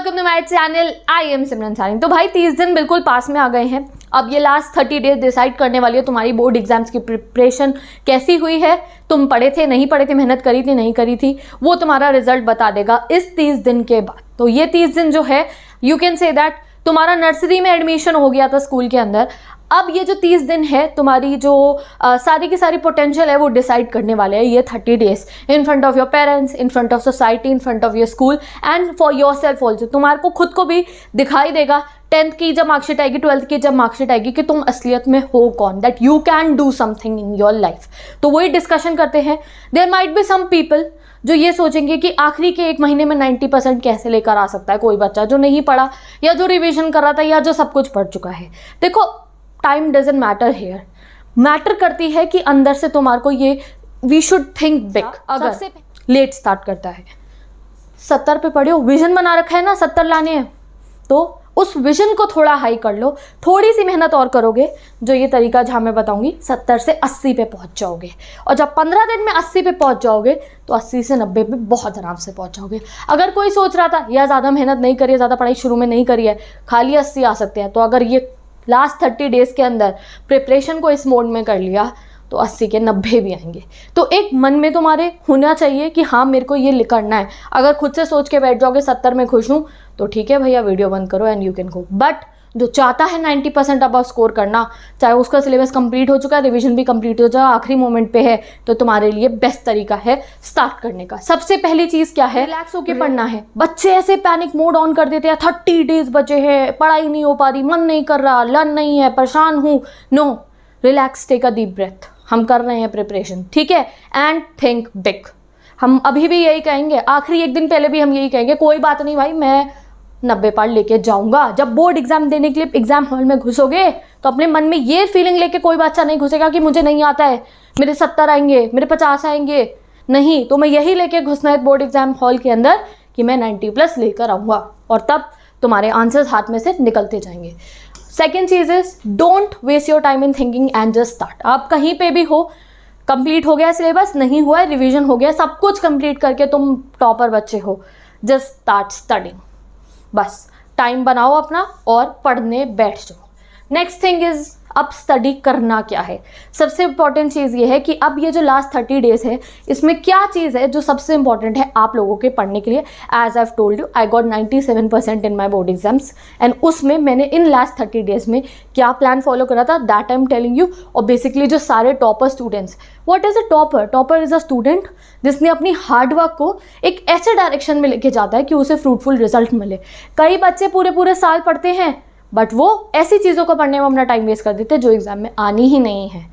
Welcome to my channel. I am Simran Saring. तो भाई 30 दिन बिल्कुल पास में आ गए हैं। अब ये लास्ट 30 डेज डिसाइड करने वाली है तुम्हारी बोर्ड एग्जाम्स की प्रिपरेशन कैसी हुई है। तुम पढ़े थे, नहीं पढ़े थे, मेहनत करी थी, नहीं करी थी, वो तुम्हारा रिजल्ट बता देगा इस 30 दिन के बाद। तो ये 30 दिन जो है यू कैन से दैट तुम्हारा नर्सरी में एडमिशन हो गया था स्कूल के अंदर। अब ये जो 30 दिन है तुम्हारी जो सारी की सारी पोटेंशियल है वो डिसाइड करने वाले हैं ये 30 days in front of your parents, in front of society, in front of your school and for your self also. तुम्हारे को खुद को भी दिखाई देगा 10th की जब मार्कशीट आएगी, 12th की जब मार्कशीट आएगी कि तुम असलियत में हो कौन, that you can do something in your life. तो वही डिस्कशन करते हैं। There might be some people जो ये सोचेंगे कि आखिरी के 1 महीने में 90% कैसे लेकर आ सकता है कोई बच्चा जो नहीं पढ़ा या जो रिविजन कर रहा था या जो सब कुछ पढ़ चुका है। देखो, time doesn't matter here, matter करती है कि अंदर से तुम्हारे को ये वी शुड थिंक बिग। अगर लेट स्टार्ट करता है 70 पे पढ़े हो, विजन बना रखा है ना 70 लाने हैं, तो उस विजन को थोड़ा हाई कर लो, थोड़ी सी मेहनत और करोगे, जो ये तरीका जहाँ मैं बताऊंगी 70 से 80 पे पहुँच जाओगे। और जब 15 दिन में 80 पे पहुँच जाओगे तो 80 से 90 पे बहुत आराम से पहुँच जाओगे। अगर कोई सोच रहा था या ज़्यादा मेहनत नहीं करी है, ज़्यादा पढ़ाई शुरू में नहीं करी है, खाली 80 आ सकते हैं, तो अगर ये लास्ट 30 डेज़ के अंदर प्रिपरेशन को इस मोड में कर लिया तो 80 के 90 भी आएंगे। तो एक मन में तुम्हारे होना चाहिए कि हाँ मेरे को ये करना है। अगर खुद से सोच के बैठ जाओगे 70 में खुश हूँ तो ठीक है भैया, वीडियो बंद करो and you can go. But जो चाहता है 90% अबव स्कोर करना, चाहे उसका सिलेबस कंप्लीट हो चुका है, रिवीजन भी कंप्लीट हो जाए, आखिरी मोमेंट पे है, तो तुम्हारे लिए बेस्ट तरीका है स्टार्ट करने का। सबसे पहली चीज़ क्या है, रिलैक्स होकर पढ़ना है। बच्चे ऐसे पैनिक मोड ऑन कर देते हैं, 30 डेज बचे हैं, पढ़ाई नहीं हो पा रही, मन नहीं कर रहा, लर्न नहीं है, परेशान हूँ। No, relax, take a deep breath. हम कर रहे हैं प्रिपरेशन, ठीक है, एंड थिंक बिग। हम अभी भी यही कहेंगे, आखिरी 1 दिन पहले भी हम यही कहेंगे, कोई बात नहीं भाई, मैं 90 पार लेके जाऊंगा। जब बोर्ड एग्जाम देने के लिए एग्जाम हॉल में घुसोगे तो अपने मन में ये फीलिंग लेके कोई बच्चा नहीं घुसेगा कि मुझे नहीं आता है, मेरे 70 आएंगे, मेरे 50 आएंगे। नहीं, तो मैं यही लेके घुसना है बोर्ड एग्जाम हॉल के अंदर कि मैं 90+ लेकर आऊँगा, और तब तुम्हारे आंसर्स हाथ में से निकलते जाएंगे। सेकेंड चीज़ is don't waste your time in thinking and just start. आप कहीं पे भी हो, कंप्लीट हो गया सिलेबस, नहीं हुआ है, रिवीजन हो गया, सब कुछ कंप्लीट करके तुम टॉपर बच्चे हो, जस्ट स्टार्ट स्टडिंग। बस टाइम बनाओ अपना और पढ़ने बैठ जाओ। नेक्स्ट थिंग इज अब स्टडी करना क्या है। सबसे इंपॉर्टेंट चीज़ ये है कि अब ये जो लास्ट 30 डेज है इसमें क्या चीज़ है जो सबसे इंपॉर्टेंट है आप लोगों के पढ़ने के लिए। As I have told you, I got 97% in my board exams and उसमें मैंने इन लास्ट 30 डेज में क्या प्लान फॉलो करा था, that I am telling you. और बेसिकली जो सारे topper students, what is a topper? Topper is a student जिसने अपनी हार्डवर्क को एक ऐसे डायरेक्शन में लेके जाता है कि उसे फ्रूटफुल रिजल्ट मिले। कई बच्चे पूरे पूरे साल पढ़ते हैं बट वो ऐसी चीज़ों को पढ़ने में अपना टाइम वेस्ट कर देते हैं जो एग्ज़ाम में आनी ही नहीं है,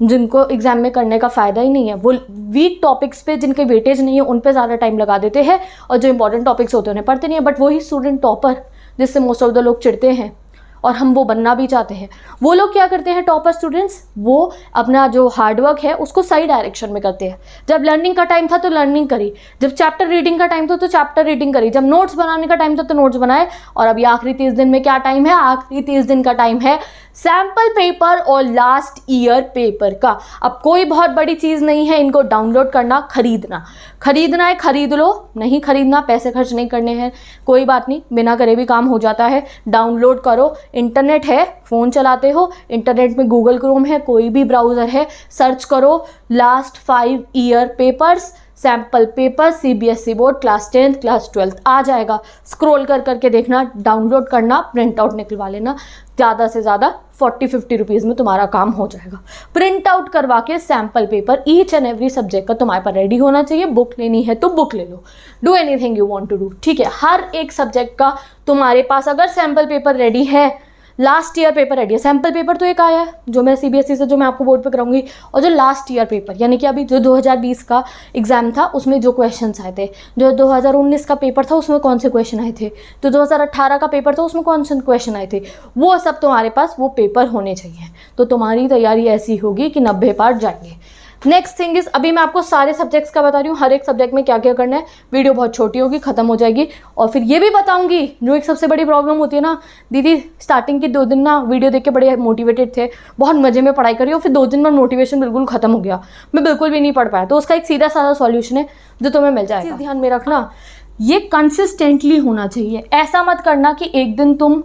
जिनको एग्ज़ाम में करने का फ़ायदा ही नहीं है। वो वीक टॉपिक्स पे जिनके वेटेज नहीं है उन पे ज़्यादा टाइम लगा देते हैं और जो इंपॉर्टेंट टॉपिक्स होते हैं उन्हें पढ़ते नहीं है। बट वही स्टूडेंट टॉपर जिससे मोस्ट ऑफ द लोग चिढ़ते हैं और हम वो बनना भी चाहते हैं, वो लोग क्या करते हैं टॉपर स्टूडेंट्स, वो अपना जो हार्डवर्क है उसको सही डायरेक्शन में करते हैं। जब लर्निंग का टाइम था तो लर्निंग करी, जब चैप्टर रीडिंग का टाइम था तो चैप्टर रीडिंग करी, जब नोट्स बनाने का टाइम था तो नोट्स बनाए। और अभी आखिरी 30 दिन में क्या टाइम है? आखिरी 30 दिन का टाइम है सैम्पल पेपर और लास्ट ईयर पेपर का। अब कोई बहुत बड़ी चीज़ नहीं है इनको डाउनलोड करना, खरीदना है खरीद लो, नहीं खरीदना, पैसे खर्च नहीं करने हैं, कोई बात नहीं, बिना करे भी काम हो जाता है। डाउनलोड करो, इंटरनेट है, फ़ोन चलाते हो, इंटरनेट में गूगल क्रोम है, कोई भी ब्राउज़र है, सर्च करो last 5 year papers, sample paper, CBSE board, class 10th, class 12th आ जाएगा। स्क्रॉल कर करके देखना, डाउनलोड करना, प्रिंट आउट निकलवा लेना। ज़्यादा से ज़्यादा 40-50 रुपीज़ में तुम्हारा काम हो जाएगा। प्रिंट आउट करवा के sample paper each and every subject का तुम्हारे पास रेडी होना चाहिए। बुक लेनी है तो बुक ले लो, do anything you want to do, ठीक है। हर एक सब्जेक्ट का तुम्हारे पास अगर सैम्पल पेपर रेडी है, लास्ट ईयर पेपर रेडी है, सैम्पल पेपर तो एक आया है जो मैं CBSE से जो मैं आपको बोर्ड पे कराऊंगी, और जो लास्ट ईयर पेपर यानी कि अभी जो 2020 का एग्ज़ाम था उसमें जो क्वेश्चंस आए थे, जो 2019 का पेपर था उसमें कौन से क्वेश्चन आए थे, जो 2018 का पेपर था उसमें कौन से क्वेश्चन आए थे, वो सब तुम्हारे पास वो पेपर होने चाहिए। तो तुम्हारी तैयारी ऐसी होगी कि 90 पार जाएंगे। नेक्स्ट थिंग इज, अभी मैं आपको सारे सब्जेक्ट्स का बता रही हूँ, हर एक सब्जेक्ट में क्या क्या करना है। वीडियो बहुत छोटी होगी, खत्म हो जाएगी। और फिर ये भी बताऊंगी जो एक सबसे बड़ी प्रॉब्लम होती है ना, दीदी स्टार्टिंग के 2 दिन ना वीडियो देख के बड़े मोटिवेटेड थे, बहुत मजे में पढ़ाई करी, और फिर 2 दिन में मोटिवेशन बिल्कुल खत्म हो गया, मैं बिल्कुल भी नहीं पढ़ पाया। तो उसका एक सीधा साधा सॉल्यूशन है जो तुम्हें मिल जाएगा। ध्यान में रखना, ये कंसिस्टेंटली होना चाहिए। ऐसा मत करना कि एक दिन तुम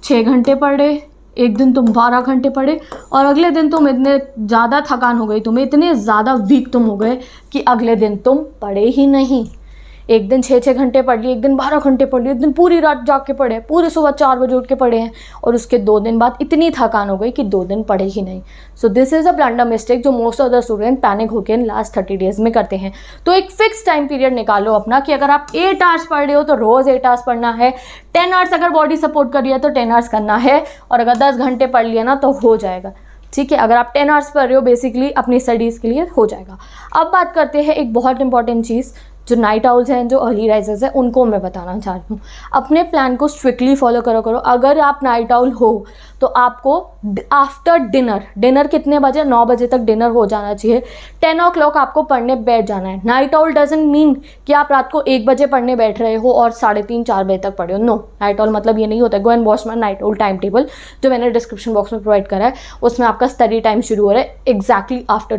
6 घंटे पढ़े, एक दिन तुम 12 घंटे पढ़े और अगले दिन तुम इतने ज़्यादा थकान हो गई, तुम्हें इतने ज़्यादा वीक तुम हो गए कि अगले दिन तुम पढ़े ही नहीं। एक दिन 6 घंटे पढ़ लिए, एक दिन 12 घंटे पढ़ लिए, एक दिन पूरी रात जाग के पढ़े, पूरी सुबह 4 बजे उठ के पढ़े हैं और उसके 2 दिन बाद इतनी थकान हो गई कि 2 दिन पढ़े ही नहीं। So this is a blunder mistake जो most of the student panic होकर लास्ट 30 डेज में करते हैं। तो एक फिक्स टाइम पीरियड निकालो अपना कि अगर आप 8 आवर्स पढ़ रहे हो तो रोज़ 8 आवर्स पढ़ना है। 10 आवर्स अगर बॉडी सपोर्ट कर रही है तो 10 आवर्स करना है और अगर 10 घंटे पढ़ लिया ना तो हो जाएगा। ठीक है, अगर आप 10 आवर्स पढ़ रहे हो बेसिकली अपनी स्टडीज़ के लिए हो जाएगा। अब बात करते हैं एक बहुत इंपॉर्टेंट चीज़, जो नाइट आउल्स हैं, जो अर्ली राइजर्स हैं, उनको मैं बताना चाह रही हूँ। अपने प्लान को स्ट्रिक्टली फॉलो करो। अगर आप नाइट आउल हो तो आपको आफ्टर डिनर कितने बजे, 9 बजे तक डिनर हो जाना चाहिए। 10 o'clock आपको पढ़ने बैठ जाना है। नाइट आउल डजंट मीन कि आप रात को 1 बजे पढ़ने बैठ रहे हो और 3:30-4 बजे तक पढ़े हो। नो, नाइट आउल मतलब ये नहीं होता है। गो and watch my night owl time table जो मैंने डिस्क्रिप्शन बॉक्स में प्रोवाइड करा है, उसमें आपका स्टडी टाइम शुरू हो रहा है exactly after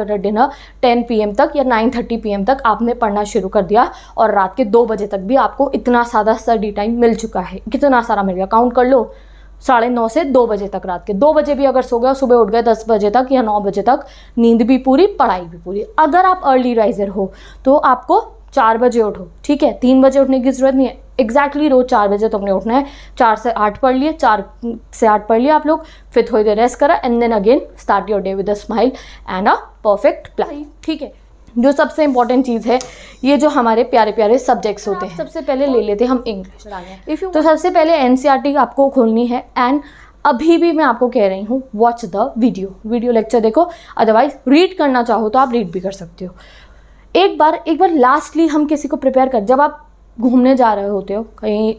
the dinner 10 PM तक या 9:30 PM तक आपने पढ़ना शुरू कर दिया और रात के 2 बजे तक भी आपको इतना सारा स्टडी टाइम मिल चुका है। कितना सारा मिल गया, काउंट कर लो। 9:30 से 2 बजे तक, रात के 2 बजे भी अगर सो गए, सुबह उठ गए 10 बजे तक या 9 बजे तक, नींद भी पूरी, पढ़ाई भी पूरी। अगर आप अर्ली राइजर हो तो आपको 4 बजे उठो, ठीक है, 3 बजे उठने की ज़रूरत नहीं है। एग्जैक्टली रोज़ 4 बजे तुमने उठना है। 4 से 8 पढ़ लिए, 4 से 8 पढ़ लिया आप लोग, फिर थोड़ी देर रेस्ट करा and then again start your day with a smile and a perfect plan. ठीक है, जो सबसे इंपॉर्टेंट चीज़ है, ये जो हमारे प्यारे प्यारे सब्जेक्ट्स होते हैं, सबसे पहले ले लेते हैं हम इंग्लिश। तो सबसे पहले NCERT आपको खोलनी है एंड अभी भी मैं आपको कह रही हूँ वॉच द वीडियो लेक्चर देखो, अदरवाइज रीड करना चाहो तो आप रीड भी कर सकते हो। एक बार लास्टली हम किसी को प्रिपेयर कर, जब आप घूमने जा रहे होते हो, कहीं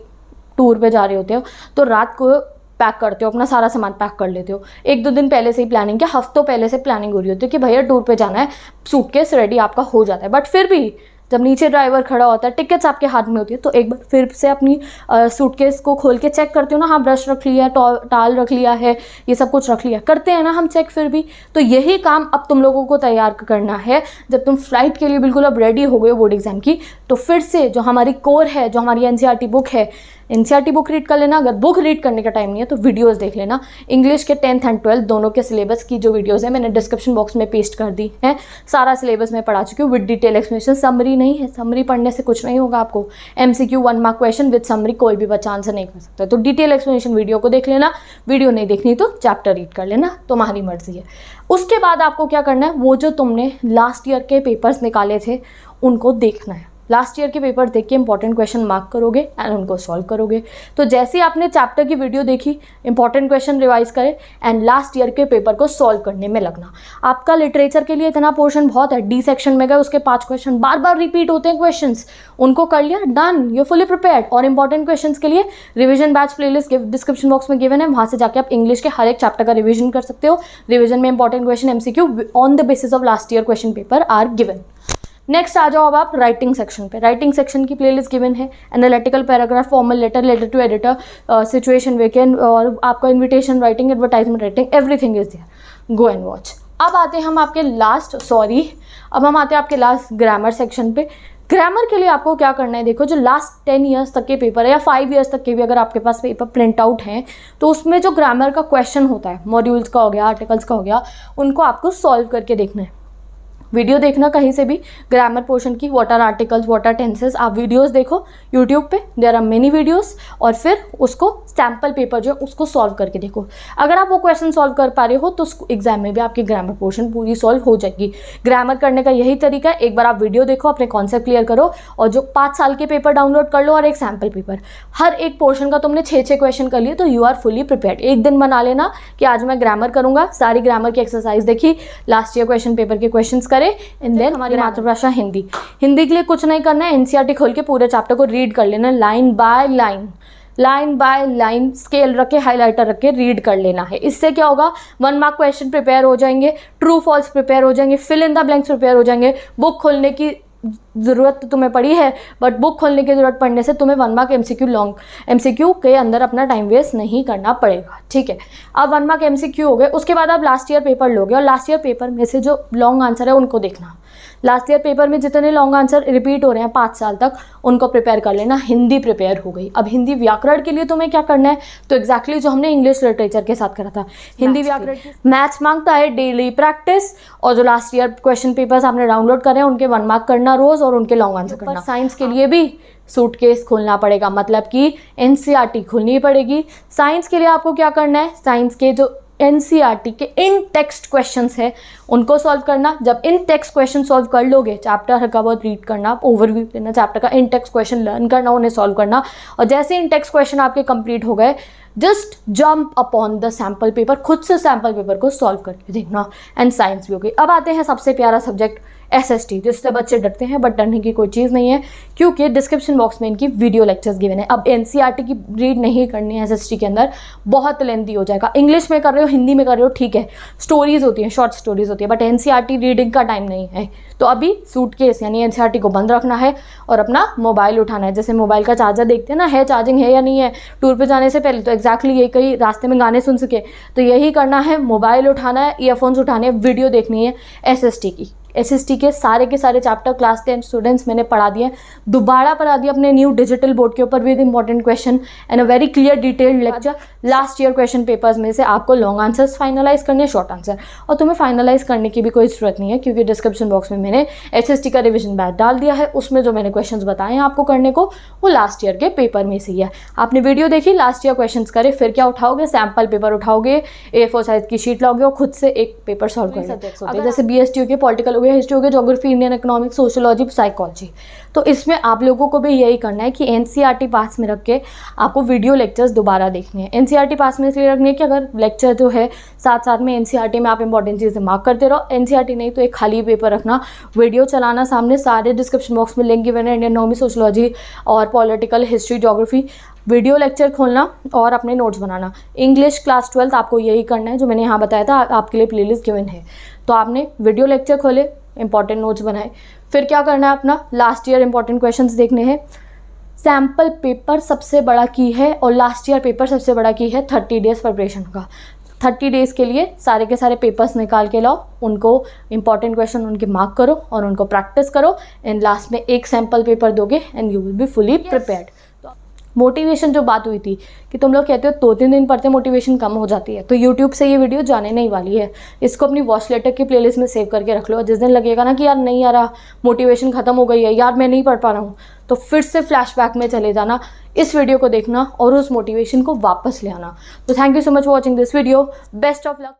टूर पे जा रहे होते हो तो रात को पैक करते हो, अपना सारा सामान पैक कर लेते हो। 1-2 दिन पहले से ही प्लानिंग, क्या हफ्तों पहले से प्लानिंग हो रही होती है कि भैया टूर पे जाना है, सूटकेस रेडी आपका हो जाता है। बट फिर भी जब नीचे ड्राइवर खड़ा होता है, टिकट्स आपके हाथ में होती है, तो एक बार फिर से अपनी सूटकेस को खोल के चेक करते हो ना। हाँ, ब्रश रख लिया है, टाल रख लिया है, ये सब कुछ रख लिया, करते हैं ना हम चेक फिर भी। तो यही काम अब तुम लोगों को तैयार करना है। जब तुम फ्लाइट के लिए बिल्कुल अब रेडी हो गए बोर्ड एग्जाम की, तो फिर से जो हमारी कोर है, जो हमारी NCERT बुक है, NCERT बुक रीड कर लेना। अगर बुक रीड करने का टाइम नहीं है तो वीडियोस देख लेना। इंग्लिश के 10th एंड 12th दोनों के सिलेबस की जो वीडियोस है मैंने डिस्क्रिप्शन बॉक्स में पेस्ट कर दी है। सारा सिलेबस मैं पढ़ा चुकी हूँ विद डिटेल एक्सप्लेनेशन। समरी नहीं है, समरी पढ़ने से कुछ नहीं होगा आपको। MCQ 1 mark question with summary कोई भी बच्चा आंसर नहीं कर सकता। तो डिटेल एक्सप्लेनेशन वीडियो को देख लेना, वीडियो नहीं देखनी तो चैप्टर रीड कर लेना, तुम्हारी मर्जी है। उसके बाद आपको क्या करना है, वो जो तुमने लास्ट ईयर के पेपर्स निकाले थे उनको देखना है। लास्ट ईयर के पेपर देख के इंपॉर्टेंट क्वेश्चन मार्क करोगे एंड उनको सॉल्व करोगे। तो जैसे ही आपने चैप्टर की वीडियो देखी, इंपॉर्टेंट क्वेश्चन रिवाइज करें एंड लास्ट ईयर के पेपर को सॉल्व करने में लगना। आपका लिटरेचर के लिए इतना पोर्शन बहुत है। D सेक्शन में गए, उसके 5 क्वेश्चन बार बार रिपीट होते हैं क्वेश्चंस, उनको कर लिया, डन, यू फुली प्रिपेयर्ड। और इंपॉर्टेंट क्वेश्चंस के लिए revision batch playlist description box में गिवन है, वहाँ से जाके आप इंग्लिश के हर एक चैप्टर का रिवीजन कर सकते हो। रिवीजन में important question MCQ on the basis of last year question paper are given. Next आ जाओ अब आप राइटिंग सेक्शन पे। राइटिंग सेक्शन की प्लेलिस्ट गिवन है, analytical paragraph, formal letter, letter to editor, situation weekend और आपका invitation writing, advertisement writing, everything is there. Go and watch. अब आते हैं हम आपके लास्ट ग्रामर सेक्शन पे। ग्रामर के लिए आपको क्या करना है, देखो जो लास्ट 10 ईयर्स तक के पेपर है या 5 ईयर्स तक के भी अगर आपके पास पेपर प्रिंट आउट हैं तो उसमें जो ग्रामर का क्वेश्चन होता है, मॉड्यूल्स का हो गया, आर्टिकल्स का हो गया, उनको आपको सॉल्व करके देखना है। वीडियो देखना कहीं से भी ग्रामर पोर्शन की, what are articles, what are tenses, आप वीडियोस देखो यूट्यूब पे, देयर आर मेनी वीडियोस, और फिर उसको सैम्पल पेपर जो है उसको सॉल्व करके देखो। अगर आप वो क्वेश्चन सॉल्व कर पा रहे हो तो एग्जाम में भी आपकी ग्रामर पोर्शन पूरी सॉल्व हो जाएगी। ग्रामर करने का यही तरीका है, एक बार आप वीडियो देखो, अपने कॉन्सेप्ट क्लियर करो और जो 5 साल के पेपर डाउनलोड कर लो और एक सैम्पल पेपर। हर एक पोर्शन का तुमने 6-6 क्वेश्चन कर लिए तो यू आर फुली प्रिपेयर्ड। एक दिन बना लेना कि आज मैं ग्रामर करूँगा, सारी ग्रामर की एक्सरसाइज देखी, लास्ट ईयर क्वेश्चन पेपर के क्वेश्चन करे, एंड देन हमारी मातृभाषा हिंदी के लिए कुछ नहीं करना है, NCERT खोल के पूरे चैप्टर को रीड कर लेना, लाइन बाय लाइन स्केल रख के, हाइलाइटर रख के रीड कर लेना है। इससे क्या होगा, 1 मार्क क्वेश्चन प्रिपेयर हो जाएंगे, ट्रू फॉल्स प्रिपेयर हो जाएंगे, fill in the blanks prepare हो जाएंगे। बुक खोलने की ज़रूरत तो तुम्हें पड़ी है, बट बुक खोलने की ज़रूरत पड़ने से तुम्हें 1 मार्क MCQ के अंदर अपना टाइम वेस्ट नहीं करना पड़ेगा। ठीक है, अब 1 मार्क MCQ हो गए, उसके बाद आप लास्ट ईयर पेपर लोगे और लास्ट ईयर पेपर में से जो लॉन्ग आंसर है उनको देखना। लास्ट ईयर पेपर में जितने लॉन्ग आंसर रिपीट हो रहे हैं 5 साल तक, उनको प्रिपेयर कर लेना। हिंदी प्रिपेयर हो गई। अब हिंदी व्याकरण के लिए तुम्हें क्या करना है, तो एग्जैक्टली जो हमने इंग्लिश लिटरेचर के साथ करा था, हिंदी व्याकरण। मैथ्स मांगता है डेली प्रैक्टिस, और जो लास्ट ईयर क्वेश्चन पेपर्स आपने डाउनलोड करे हैं उनके 1 मार्क करना रोज, और उनके लॉन्ग आंसर करना। साइंस के लिए भी सूटकेस खोलना पड़ेगा, मतलब कि एनसीईआरटी खोलनी पड़ेगी। साइंस के लिए आपको क्या करना है, साइंस के जो एनसीईआरटी के इन टेक्स्ट क्वेश्चंस है उनको सॉल्व करना। जब इन टेक्स्ट क्वेश्चन सॉल्व कर लोगे, चैप्टर का बहुत रीड करना, ओवरव्यू देना चैप्टर का, इन टेक्स्ट क्वेश्चन लर्न करना, उन्हें सॉल्व करना, और जैसे इन टेक्स्ट क्वेश्चन आपके कंप्लीट हो गए, just jump upon the sample paper, खुद से सैम्पल पेपर को सॉल्व करके देखना। एंड साइंस भी हो गई। अब आते हैं सबसे प्यारा सब्जेक्ट एसएसटी, जिससे बच्चे डरते हैं, बट डरने की कोई चीज़ नहीं है, क्योंकि डिस्क्रिप्शन बॉक्स में इनकी वीडियो लेक्चर्स गिवन है। अब एनसीईआरटी की रीड नहीं करनी है एसएसटी के अंदर, बहुत लेंथी हो जाएगा। इंग्लिश में कर रहे हो, हिंदी में कर रहे हो, ठीक है, स्टोरीज होती हैं, शॉर्ट स्टोरीज होती है, बट एनसीईआरटी रीडिंग का टाइम नहीं है। तो अभी सूटकेस यानी एनसीईआरटी को बंद रखना है और अपना मोबाइल उठाना है। जैसे मोबाइल का चार्जर देखते हैं ना, है चार्जिंग है या नहीं है, टूर पे जाने से पहले, तो एग्जैक्टली यही, कहीं रास्ते में गाने सुन सके तो यही करना है, मोबाइल उठाना है, ईयरफोन्स उठाने हैं, वीडियो देखनी है एसएसटी की। एसएसटी के सारे चैप्टर क्लास 10 स्टूडेंट्स मैंने पढ़ा दिए, दोबारा पढ़ा दिया अपने न्यू डिजिटल बोर्ड के ऊपर, with important question and a very clear detailed lecture. Last year question papers में से आपको लॉन्ग आंसर्स फाइनलाइज करने, शॉर्ट आंसर, और तुम्हें फाइनलाइज करने की भी कोई ज़रूरत नहीं है, क्योंकि डिस्क्रिप्शन बॉक्स में मैंने एसएसटी का रिविजन बैच डाल दिया है। उसमें जो मैंने क्वेश्चन बताए हैं आपको करने को, वो लास्ट ईयर के पेपर में से ही है। आपने वीडियो देखी, लास्ट ईयर क्वेश्चन करे, फिर क्या उठाओगे, सैम्पल पेपर उठाओगे, A4 साइज की शीट लाओगे और खुद से एक पेपर सॉल्व करोगे। सब्जेक्ट्स होते हैं जैसे BST हो गया, पॉलिटिकल हो गया, हिस्ट्री हो गया, geography, Indian economics, sociology, psychology. तो इसमें आप लोगों को भी यही करना है कि एनसीईआरटी पास में रख के आपको वीडियो लेक्चर्स दोबारा देखने हैं। एनसीईआरटी पास में इसलिए रखनी है कि अगर लेक्चर जो है साथ साथ में एनसीईआरटी में आप इंपॉर्टेंट चीज़ें मार्क करते रहो। एनसीईआरटी नहीं तो एक खाली पेपर रखना, वीडियो चलाना सामने, सारे डिस्क्रिप्शन बॉक्स में लिंक गिवन है, इंडियन इकोनॉमी, सोशियोलॉजी और political, history, geography, video lecture खोलना और अपने नोट्स बनाना। इंग्लिश क्लास 12 आपको यही करना है, जो मैंने यहाँ बताया था, आपके लिए प्लेलिस्ट गिवन है। तो आपने वीडियो लेक्चर खोले, इंपॉर्टेंट नोट्स बनाए, फिर क्या करना है, अपना लास्ट ईयर इंपॉर्टेंट क्वेश्चंस देखने हैं। सैम्पल पेपर सबसे बड़ा की है और लास्ट ईयर पेपर सबसे बड़ा की है 30 डेज प्रिपरेशन का। 30 डेज़ के लिए सारे के सारे पेपर्स निकाल के लाओ, उनको इंपॉर्टेंट क्वेश्चन उनके मार्क करो और उनको प्रैक्टिस करो, एंड लास्ट में एक सैम्पल पेपर दोगे and you will be fully prepared. Motivation जो बात हुई थी कि तुम लोग कहते हो 2-3 दिन पढ़ते मोटिवेशन कम हो जाती है, तो YouTube से ये वीडियो जाने नहीं वाली है। इसको अपनी वॉच लेटर की प्लेलिस्ट में सेव करके रख लो। जिस दिन लगेगा ना कि यार नहीं आ रहा, मोटिवेशन खत्म हो गई है, यार मैं नहीं पढ़ पा रहा हूँ, तो फिर से फ्लैशबैक में चले जाना, इस वीडियो को देखना और उस मोटिवेशन को वापस ले आना। तो thank you so much for watching this video. Best of luck.